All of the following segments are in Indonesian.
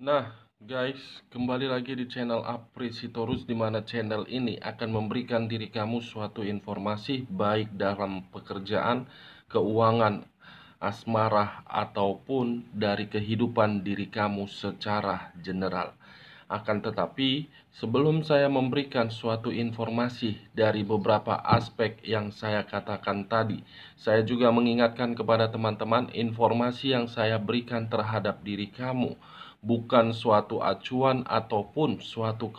Nah, guys, kembali lagi di channel Apresitorus, di mana channel ini akan memberikan diri kamu suatu informasi baik dalam pekerjaan, keuangan, asmara, ataupun dari kehidupan diri kamu secara general. Akan tetapi, sebelum saya memberikan suatu informasi dari beberapa aspek yang saya katakan tadi, saya juga mengingatkan kepada teman-teman, informasi yang saya berikan terhadap diri kamu bukan suatu acuan ataupun suatu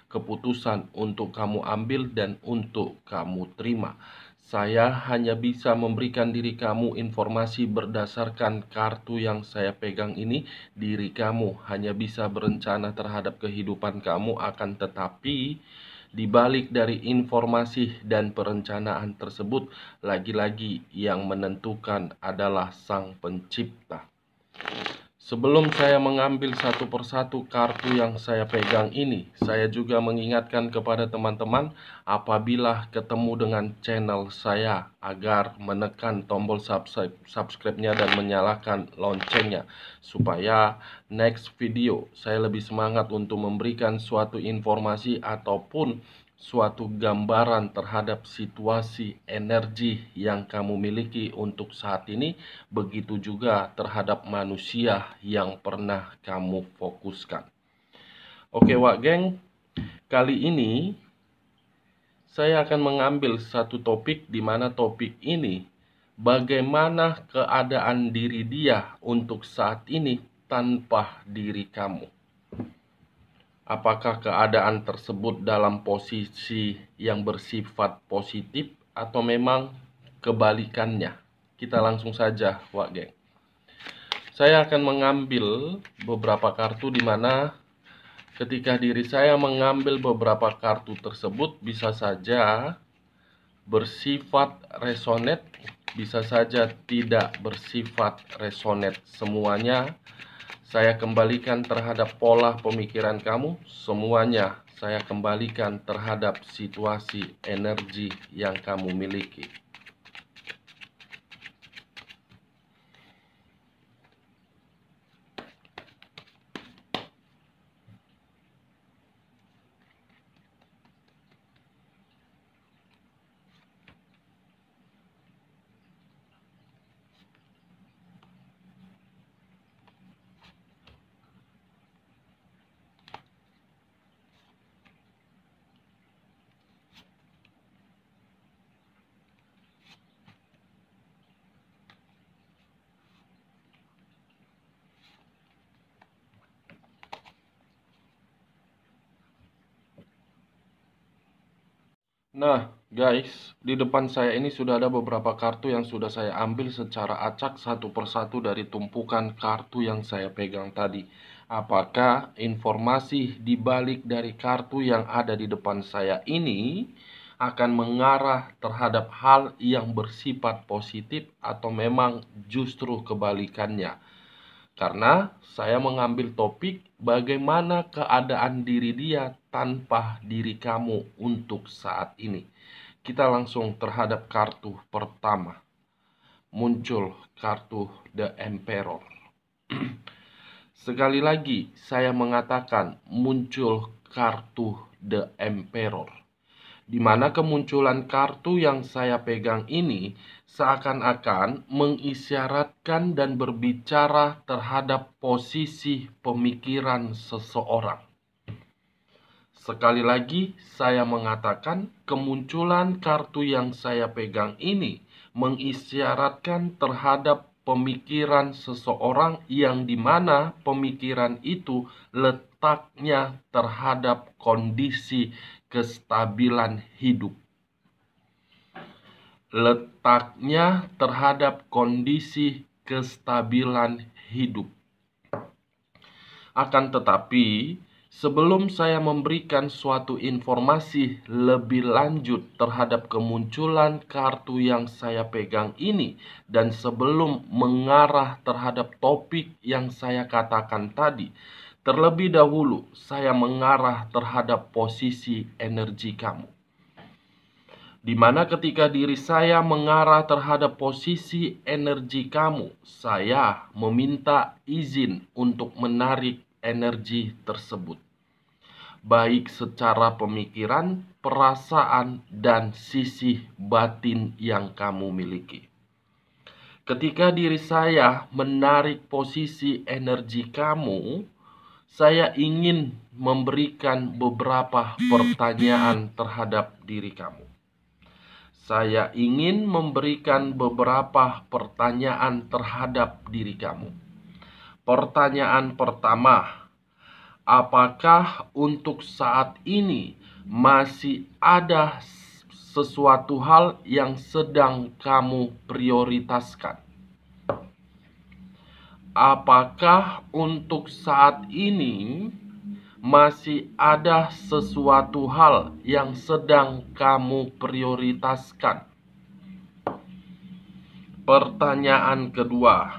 keputusan untuk kamu ambil dan untuk kamu terima. Saya hanya bisa memberikan diri kamu informasi berdasarkan kartu yang saya pegang ini. Diri kamu hanya bisa berencana terhadap kehidupan kamu, akan tetapi di balik dari informasi dan perencanaan tersebut, lagi-lagi yang menentukan adalah Sang Pencipta. Sebelum saya mengambil satu persatu kartu yang saya pegang ini, saya juga mengingatkan kepada teman-teman, apabila ketemu dengan channel saya, agar menekan tombol subscribe-nya dan menyalakan loncengnya, supaya next video saya lebih semangat untuk memberikan suatu informasi ataupun suatu gambaran terhadap situasi energi yang kamu miliki untuk saat ini, begitu juga terhadap manusia yang pernah kamu fokuskan. Oke, Wak Geng, kali ini saya akan mengambil satu topik, di mana topik ini bagaimana keadaan diri dia untuk saat ini tanpa diri kamu. Apakah keadaan tersebut dalam posisi yang bersifat positif atau memang kebalikannya? Kita langsung saja, Wak Geng. Saya akan mengambil beberapa kartu, di mana ketika diri saya mengambil beberapa kartu tersebut bisa saja bersifat resonate, bisa saja tidak bersifat resonate. Semuanya saya kembalikan terhadap pola pemikiran kamu. Semuanya saya kembalikan terhadap situasi energi yang kamu miliki. Nah, guys, di depan saya ini sudah ada beberapa kartu yang sudah saya ambil secara acak satu persatu dari tumpukan kartu yang saya pegang tadi. Apakah informasi di balik dari kartu yang ada di depan saya ini akan mengarah terhadap hal yang bersifat positif atau memang justru kebalikannya? Karena saya mengambil topik bagaimana keadaan diri dia tanpa diri kamu untuk saat ini. Kita langsung terhadap kartu pertama. Muncul kartu The Emperor. Sekali lagi saya mengatakan muncul kartu The Emperor, di mana kemunculan kartu yang saya pegang ini seakan-akan mengisyaratkan dan berbicara terhadap posisi pemikiran seseorang. Sekali lagi saya mengatakan kemunculan kartu yang saya pegang ini mengisyaratkan terhadap pemikiran seseorang, yang dimana pemikiran itu letaknya terhadap kondisi kestabilan hidup. Letaknya terhadap kondisi kestabilan hidup. Akan tetapi, sebelum saya memberikan suatu informasi lebih lanjut terhadap kemunculan kartu yang saya pegang ini, dan sebelum mengarah terhadap topik yang saya katakan tadi, terlebih dahulu saya mengarah terhadap posisi energi kamu. Di mana ketika diri saya mengarah terhadap posisi energi kamu, saya meminta izin untuk menarik energi tersebut, baik secara pemikiran, perasaan, dan sisi batin yang kamu miliki. Ketika diri saya menarik posisi energi kamu, saya ingin memberikan beberapa pertanyaan terhadap diri kamu. Saya ingin memberikan beberapa pertanyaan terhadap diri kamu. Pertanyaan pertama, apakah untuk saat ini masih ada sesuatu hal yang sedang kamu prioritaskan? Apakah untuk saat ini masih ada sesuatu hal yang sedang kamu prioritaskan? Pertanyaan kedua,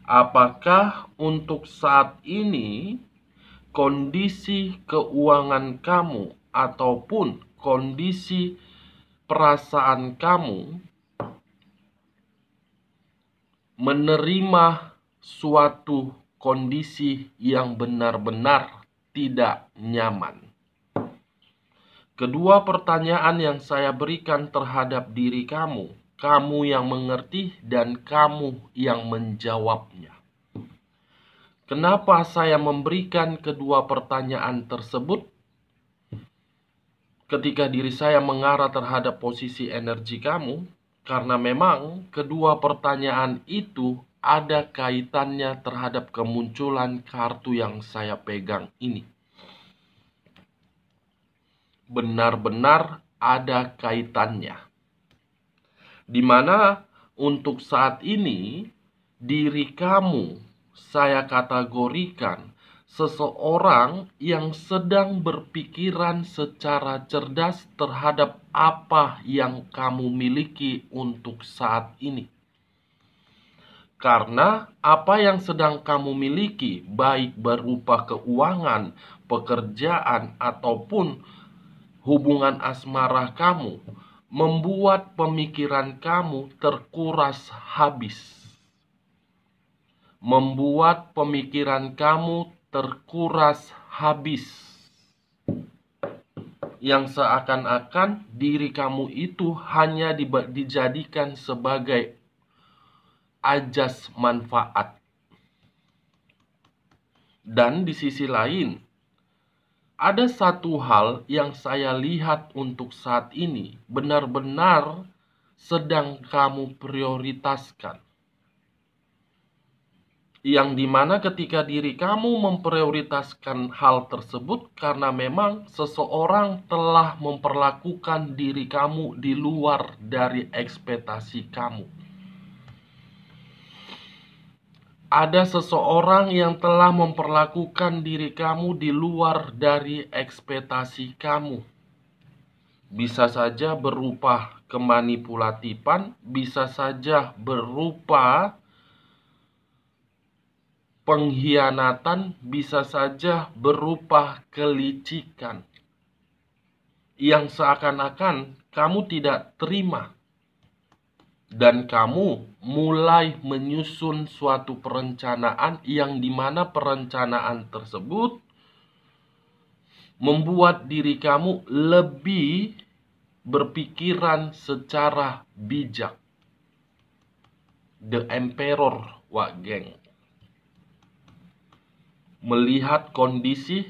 apakah untuk saat ini kondisi keuangan kamu ataupun kondisi perasaan kamu menerima suatu kondisi yang benar-benar tidak nyaman? Kedua pertanyaan yang saya berikan terhadap diri kamu, kamu yang mengerti dan kamu yang menjawabnya. Kenapa saya memberikan kedua pertanyaan tersebut? Ketika diri saya mengarah terhadap posisi energi kamu, karena memang kedua pertanyaan itu ada kaitannya terhadap kemunculan kartu yang saya pegang ini. Benar-benar ada kaitannya. Di mana untuk saat ini diri kamu saya kategorikan seseorang yang sedang berpikiran secara cerdas terhadap apa yang kamu miliki untuk saat ini. Karena apa yang sedang kamu miliki, baik berupa keuangan, pekerjaan, ataupun hubungan asmara kamu, membuat pemikiran kamu terkuras habis. Membuat pemikiran kamu terkuras habis. Yang seakan-akan diri kamu itu hanya dijadikan sebagai ajas manfaat. Dan di sisi lain, ada satu hal yang saya lihat untuk saat ini benar-benar sedang kamu prioritaskan. Yang dimana ketika diri kamu memprioritaskan hal tersebut karena memang seseorang telah memperlakukan diri kamu di luar dari ekspektasi kamu. Ada seseorang yang telah memperlakukan diri kamu di luar dari ekspektasi kamu. Bisa saja berupa kemanipulatifan, bisa saja berupa pengkhianatan, bisa saja berupa kelicikan. Yang seakan-akan kamu tidak terima. Dan kamu mulai menyusun suatu perencanaan yang dimana perencanaan tersebut membuat diri kamu lebih berpikiran secara bijak. The Emperor, Wak Geng. Melihat kondisi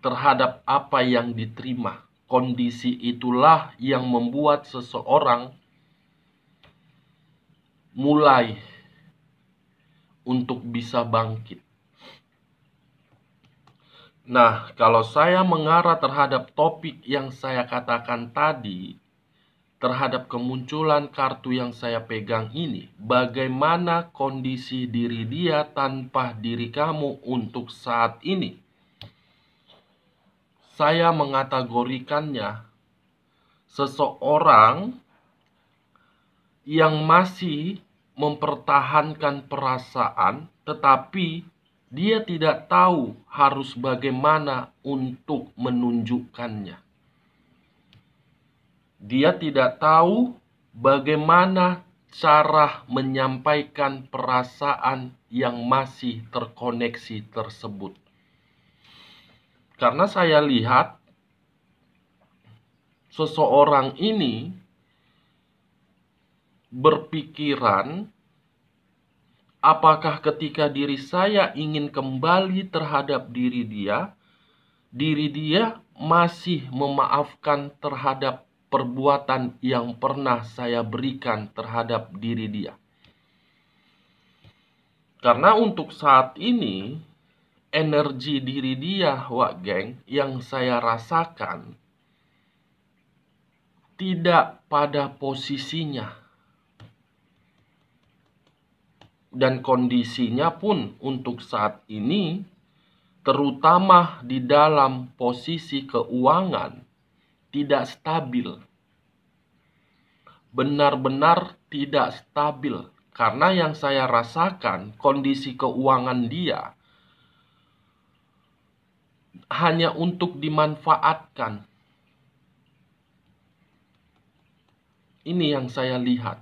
terhadap apa yang diterima. Kondisi itulah yang membuat seseorang mulai untuk bisa bangkit. Nah, kalau saya mengarah terhadap topik yang saya katakan tadi, terhadap kemunculan kartu yang saya pegang ini, bagaimana kondisi diri dia tanpa diri kamu untuk saat ini? Saya mengategorikannya seseorang yang masih mempertahankan perasaan, tetapi dia tidak tahu harus bagaimana untuk menunjukkannya. Dia tidak tahu bagaimana cara menyampaikan perasaan yang masih terkoneksi tersebut. Karena saya lihat seseorang ini berpikiran, apakah ketika diri saya ingin kembali terhadap diri dia masih memaafkan terhadap perbuatan yang pernah saya berikan terhadap diri dia. Karena untuk saat ini, energi diri dia, Wak Geng, yang saya rasakan tidak pada posisinya. Dan kondisinya pun untuk saat ini, terutama di dalam posisi keuangan, tidak stabil. Benar-benar tidak stabil. Karena yang saya rasakan, kondisi keuangan dia hanya untuk dimanfaatkan. Ini yang saya lihat.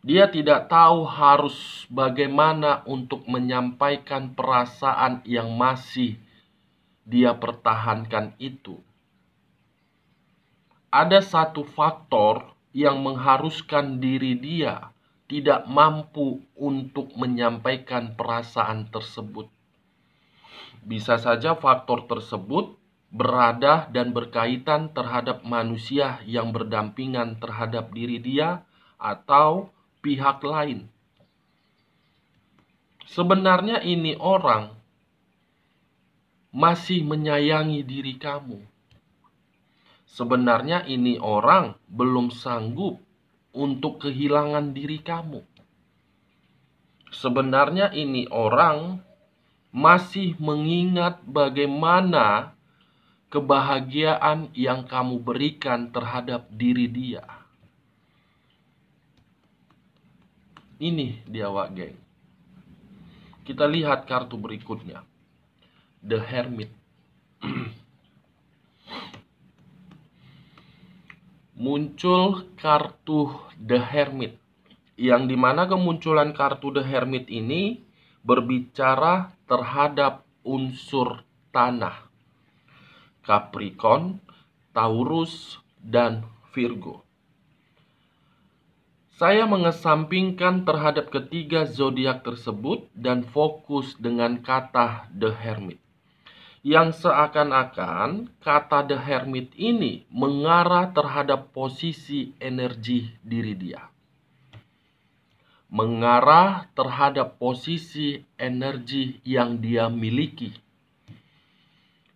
Dia tidak tahu harus bagaimana untuk menyampaikan perasaan yang masih dia pertahankan itu. Ada satu faktor yang mengharuskan diri dia tidak mampu untuk menyampaikan perasaan tersebut. Bisa saja faktor tersebut berada dan berkaitan terhadap manusia yang berdampingan terhadap diri dia atau pihak lain. Sebenarnya ini orang masih menyayangi diri kamu. Sebenarnya ini orang belum sanggup untuk kehilangan diri kamu. Sebenarnya ini orang masih mengingat bagaimana kebahagiaan yang kamu berikan terhadap diri dia. Ini dia, Wak Geng. Kita lihat kartu berikutnya. The Hermit. Muncul kartu The Hermit. Yang dimana kemunculan kartu The Hermit ini berbicara terhadap unsur tanah. Capricorn, Taurus, dan Virgo. Saya mengesampingkan terhadap ketiga zodiak tersebut dan fokus dengan kata The Hermit. Yang seakan-akan kata The Hermit ini mengarah terhadap posisi energi diri dia. Mengarah terhadap posisi energi yang dia miliki.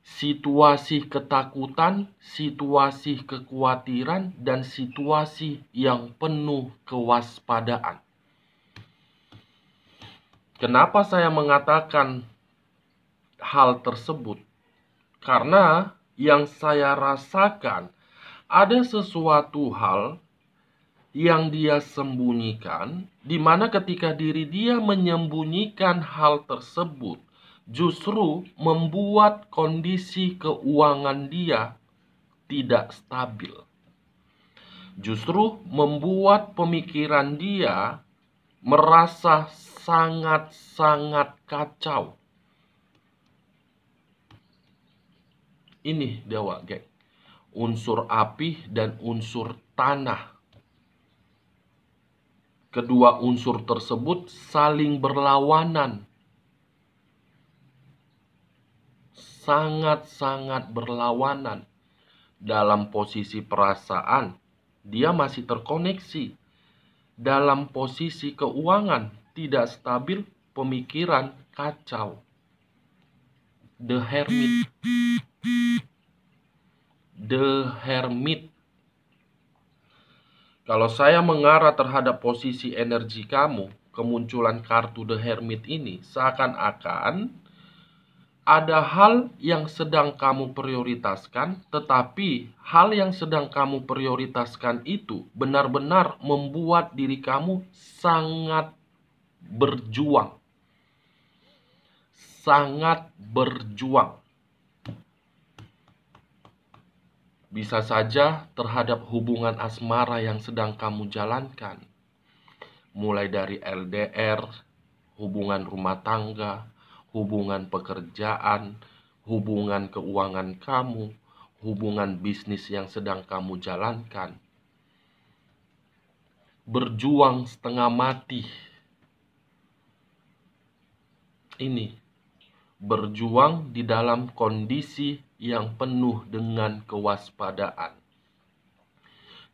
Situasi ketakutan, situasi kekhawatiran, dan situasi yang penuh kewaspadaan. Kenapa saya mengatakan hal tersebut? Karena yang saya rasakan ada sesuatu hal yang dia sembunyikan, di mana ketika diri dia menyembunyikan hal tersebut, justru membuat kondisi keuangan dia tidak stabil. Justru membuat pemikiran dia merasa sangat-sangat kacau. Ini dia, Wak Geng. Unsur api dan unsur tanah. Kedua unsur tersebut saling berlawanan. Sangat-sangat berlawanan. Dalam posisi perasaan, dia masih terkoneksi. Dalam posisi keuangan, tidak stabil, pemikiran kacau. The Hermit. The Hermit. Kalau saya mengarah terhadap posisi energi kamu, kemunculan kartu The Hermit ini seakan-akan ada hal yang sedang kamu prioritaskan, tetapi hal yang sedang kamu prioritaskan itu benar-benar membuat diri kamu sangat berjuang. Sangat berjuang. Bisa saja terhadap hubungan asmara yang sedang kamu jalankan. Mulai dari LDR, hubungan rumah tangga, hubungan pekerjaan, hubungan keuangan kamu, hubungan bisnis yang sedang kamu jalankan. Berjuang setengah mati. Ini berjuang di dalam kondisi yang penuh dengan kewaspadaan.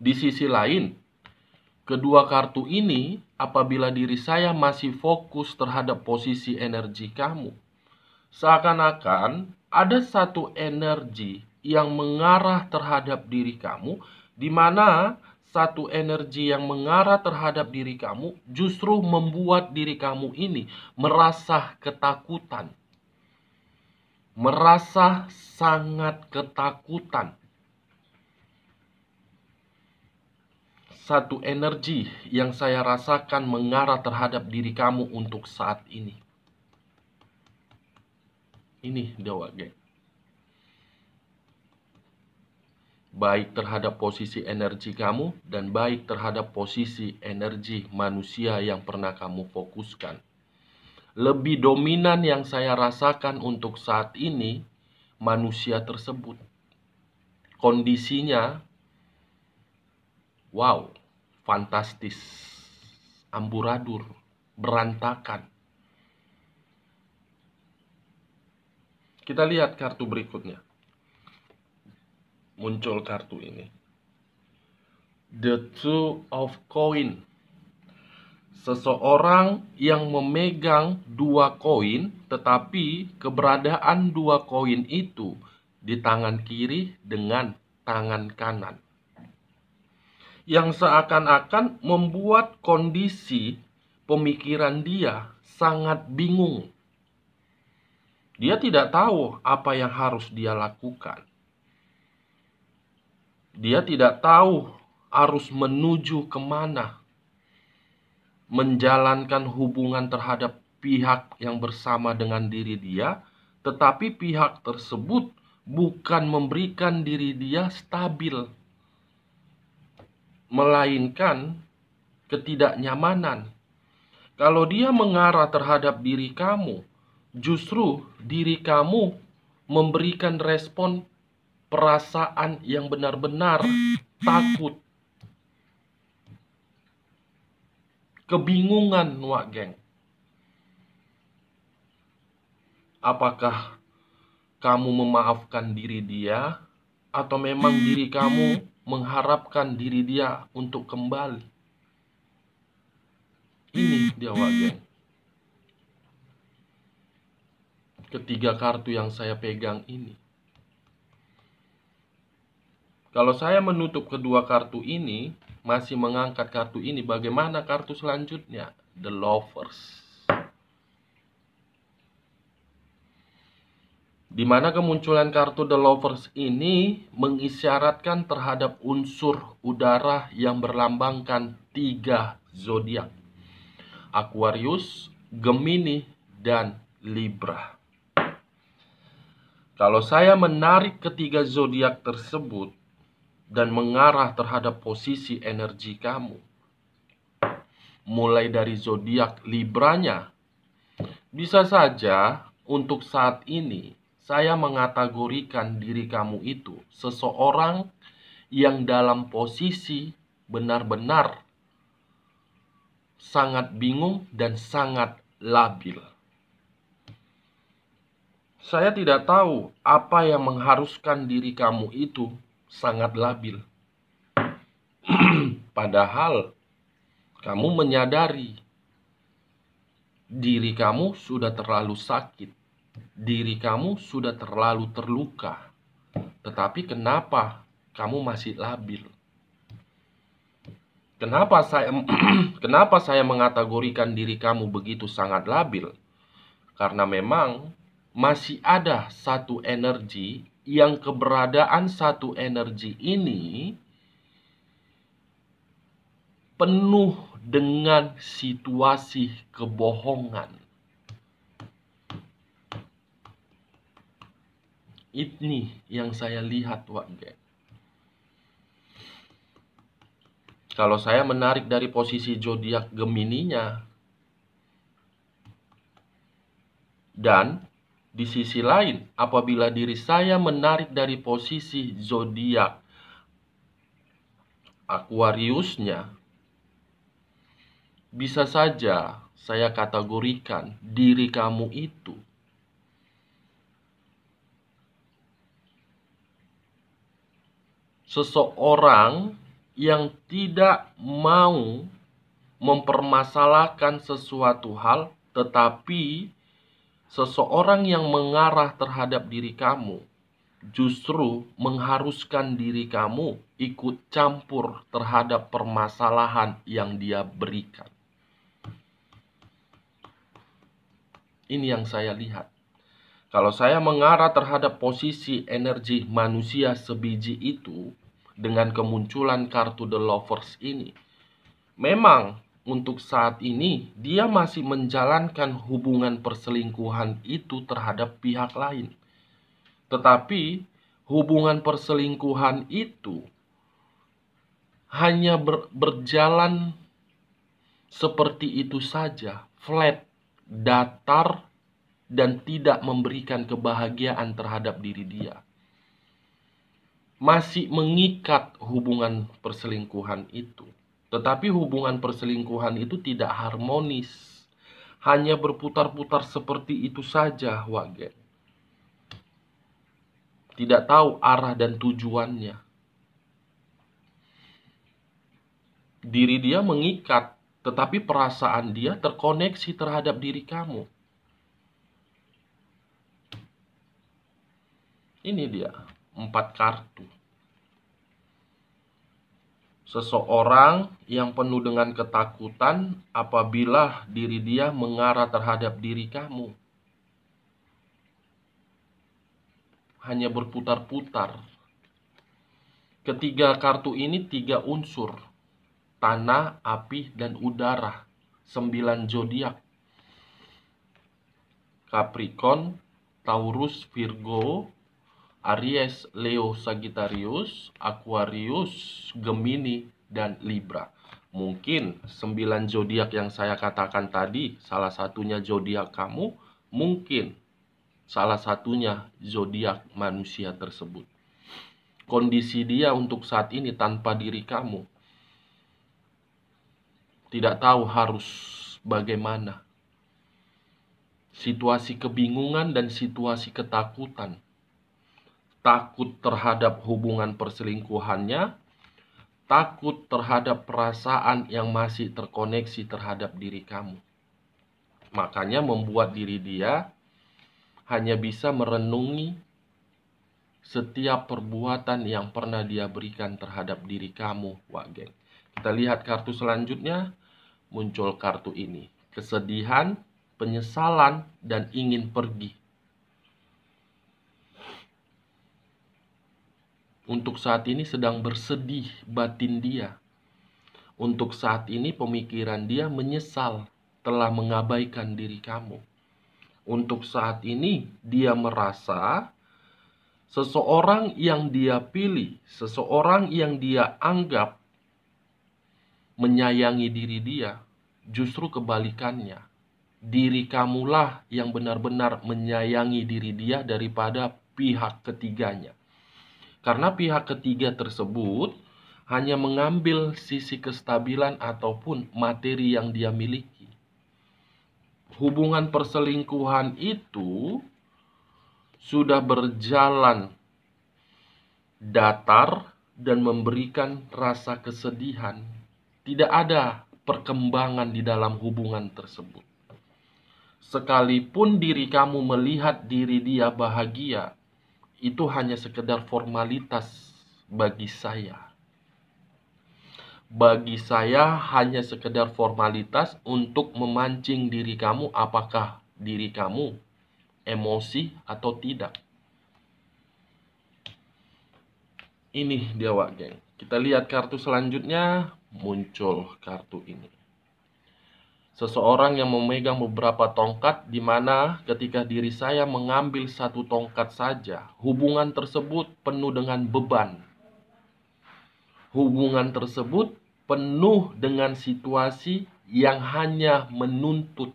Di sisi lain, kedua kartu ini, apabila diri saya masih fokus terhadap posisi energi kamu, seakan-akan ada satu energi yang mengarah terhadap diri kamu, di mana satu energi yang mengarah terhadap diri kamu justru membuat diri kamu ini merasa ketakutan. Merasa sangat ketakutan. Satu energi yang saya rasakan mengarah terhadap diri kamu untuk saat ini. Ini Dewa Geng. Baik terhadap posisi energi kamu dan baik terhadap posisi energi manusia yang pernah kamu fokuskan. Lebih dominan yang saya rasakan untuk saat ini manusia tersebut. Kondisinya wow, fantastis, amburadul, berantakan. Kita lihat kartu berikutnya. Muncul kartu ini. The Two of Coin. Seseorang yang memegang dua koin, tetapi keberadaan dua koin itu di tangan kiri dengan tangan kanan. Yang seakan-akan membuat kondisi pemikiran dia sangat bingung. Dia tidak tahu apa yang harus dia lakukan. Dia tidak tahu harus menuju kemana. Menjalankan hubungan terhadap pihak yang bersama dengan diri dia, tetapi pihak tersebut bukan memberikan diri dia stabil, melainkan ketidaknyamanan. Kalau dia mengarah terhadap diri kamu, justru diri kamu memberikan respon perasaan yang benar-benar takut, kebingungan, Wak Geng. Apakah kamu memaafkan diri dia, atau memang diri kamu mengharapkan diri dia untuk kembali? Ini dia, Wak Geng. Ketiga kartu yang saya pegang ini. Kalau saya menutup kedua kartu ini, masih mengangkat kartu ini, bagaimana kartu selanjutnya? The Lovers. Di mana kemunculan kartu The Lovers ini mengisyaratkan terhadap unsur udara yang berlambangkan 3 zodiak. Aquarius, Gemini, dan Libra. Kalau saya menarik ketiga zodiak tersebut dan mengarah terhadap posisi energi kamu, mulai dari zodiak Libranya, bisa saja untuk saat ini saya mengategorikan diri kamu itu seseorang yang dalam posisi benar-benar sangat bingung dan sangat labil. Saya tidak tahu apa yang mengharuskan diri kamu itu sangat labil. Padahal kamu menyadari diri kamu sudah terlalu sakit, diri kamu sudah terlalu terluka. Tetapi kenapa kamu masih labil? Kenapa saya mengategorikan diri kamu begitu sangat labil? Karena memang masih ada satu energi yang keberadaan satu energi ini penuh dengan situasi kebohongan. Ini yang saya lihat, Wak Geng. Kalau saya menarik dari posisi zodiak Gemininya, dan di sisi lain, apabila diri saya menarik dari posisi zodiak Aquariusnya, bisa saja saya kategorikan diri kamu itu seseorang yang tidak mau mempermasalahkan sesuatu hal, tetapi seseorang yang mengarah terhadap diri kamu justru mengharuskan diri kamu ikut campur terhadap permasalahan yang dia berikan. Ini yang saya lihat. Kalau saya mengarah terhadap posisi energi manusia sebiji itu, dengan kemunculan kartu The Lovers ini, memang untuk saat ini dia masih menjalankan hubungan perselingkuhan itu terhadap pihak lain. Tetapi hubungan perselingkuhan itu hanya berjalan seperti itu saja, flat, datar, dan tidak memberikan kebahagiaan terhadap diri dia. Masih mengikat hubungan perselingkuhan itu. Tetapi hubungan perselingkuhan itu tidak harmonis. Hanya berputar-putar seperti itu saja, Wagen. Tidak tahu arah dan tujuannya. Diri dia mengikat, tetapi perasaan dia terkoneksi terhadap diri kamu. Ini dia, 4 kartu. Seseorang yang penuh dengan ketakutan apabila diri dia mengarah terhadap diri kamu. Hanya berputar-putar. Ketiga kartu ini 3 unsur. Tanah, api, dan udara. 9 zodiak. Capricorn, Taurus, Virgo, Aries, Leo, Sagittarius, Aquarius, Gemini, dan Libra. Mungkin 9 zodiak yang saya katakan tadi, salah satunya zodiak kamu, mungkin salah satunya zodiak manusia tersebut. Kondisi dia untuk saat ini tanpa diri kamu, tidak tahu harus bagaimana. Situasi kebingungan dan situasi ketakutan. Takut terhadap hubungan perselingkuhannya, takut terhadap perasaan yang masih terkoneksi terhadap diri kamu. Makanya membuat diri dia hanya bisa merenungi setiap perbuatan yang pernah dia berikan terhadap diri kamu, Wagen. Kita lihat kartu selanjutnya, muncul kartu ini. Kesedihan, penyesalan, dan ingin pergi. Untuk saat ini sedang bersedih batin dia. Untuk saat ini pemikiran dia menyesal telah mengabaikan diri kamu. Untuk saat ini dia merasa seseorang yang dia pilih, seseorang yang dia anggap menyayangi diri dia, justru kebalikannya. Diri kamulah yang benar-benar menyayangi diri dia daripada pihak ketiganya. Karena pihak ketiga tersebut hanya mengambil sisi kestabilan ataupun materi yang dia miliki. Hubungan perselingkuhan itu sudah berjalan datar dan memberikan rasa kesedihan. Tidak ada perkembangan di dalam hubungan tersebut. Sekalipun diri kamu melihat diri dia bahagia, itu hanya sekedar formalitas bagi saya. Bagi saya hanya sekedar formalitas untuk memancing diri kamu, apakah diri kamu emosi atau tidak. Ini dia, Wak Geng. Kita lihat kartu selanjutnya, muncul kartu ini. Seseorang yang memegang beberapa tongkat, di mana ketika diri saya mengambil satu tongkat saja, hubungan tersebut penuh dengan beban. Hubungan tersebut penuh dengan situasi yang hanya menuntut.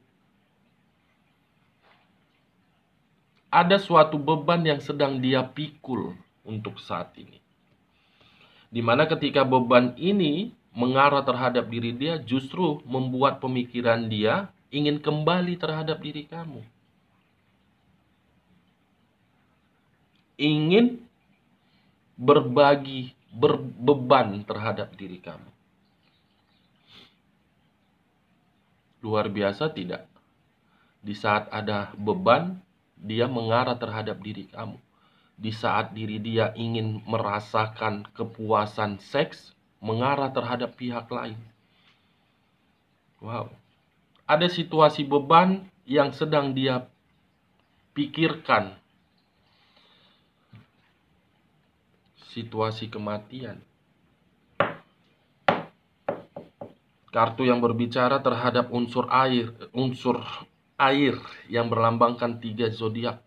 Ada suatu beban yang sedang dia pikul untuk saat ini. Dimana ketika beban ini mengarah terhadap diri dia, justru membuat pemikiran dia ingin kembali terhadap diri kamu. Ingin berbagi, berbeban terhadap diri kamu. Luar biasa tidak? Di saat ada beban, dia mengarah terhadap diri kamu. Di saat diri dia ingin merasakan kepuasan seks, mengarah terhadap pihak lain. Wow. Ada situasi beban yang sedang dia pikirkan. Situasi kematian. Kartu yang berbicara terhadap unsur air yang berlambangkan 3 zodiak,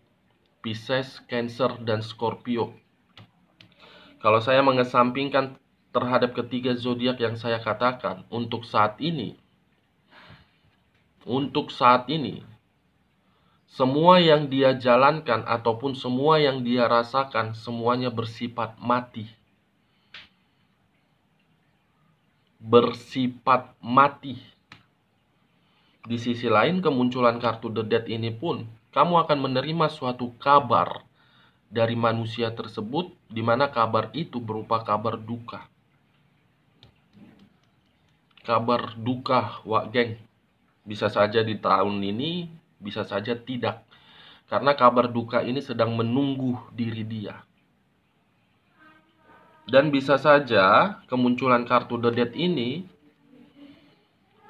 Pisces, Cancer, dan Scorpio. Kalau saya mengesampingkan terhadap ketiga zodiak yang saya katakan, untuk saat ini, semua yang dia jalankan ataupun semua yang dia rasakan, semuanya bersifat mati. Bersifat mati. Di sisi lain, kemunculan kartu The Death ini pun, kamu akan menerima suatu kabar dari manusia tersebut, di mana kabar itu berupa kabar duka. Kabar duka, wak geng. Bisa saja di tahun ini, bisa saja tidak. Karena kabar duka ini sedang menunggu diri dia. Dan bisa saja kemunculan kartu The Death ini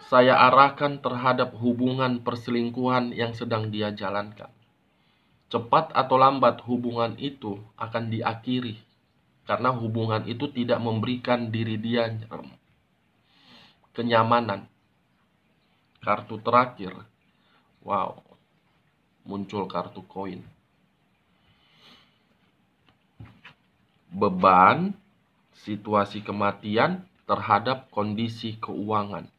saya arahkan terhadap hubungan perselingkuhan yang sedang dia jalankan. Cepat atau lambat hubungan itu akan diakhiri. Karena hubungan itu tidak memberikan diri dia kenyamanan. Kartu terakhir. Wow. Muncul kartu koin. Beban, situasi kematian terhadap kondisi keuangan.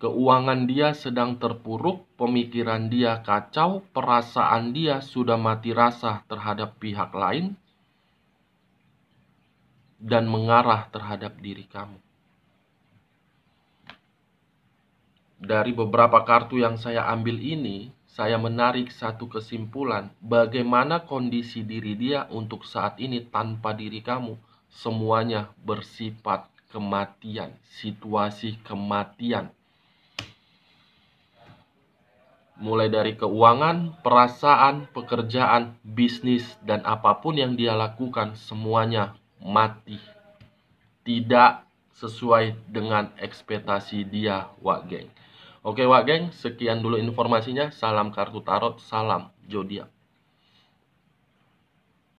Keuangan dia sedang terpuruk, pemikiran dia kacau, perasaan dia sudah mati rasa terhadap pihak lain, dan mengarah terhadap diri kamu. Dari beberapa kartu yang saya ambil ini, saya menarik satu kesimpulan, bagaimana kondisi diri dia untuk saat ini tanpa diri kamu. Semuanya bersifat kematian, situasi kematian. Mulai dari keuangan, perasaan, pekerjaan, bisnis, dan apapun yang dia lakukan, semuanya mati. Tidak sesuai dengan ekspektasi dia, wak geng. Oke wak geng, sekian dulu informasinya. Salam kartu tarot, salam zodiak.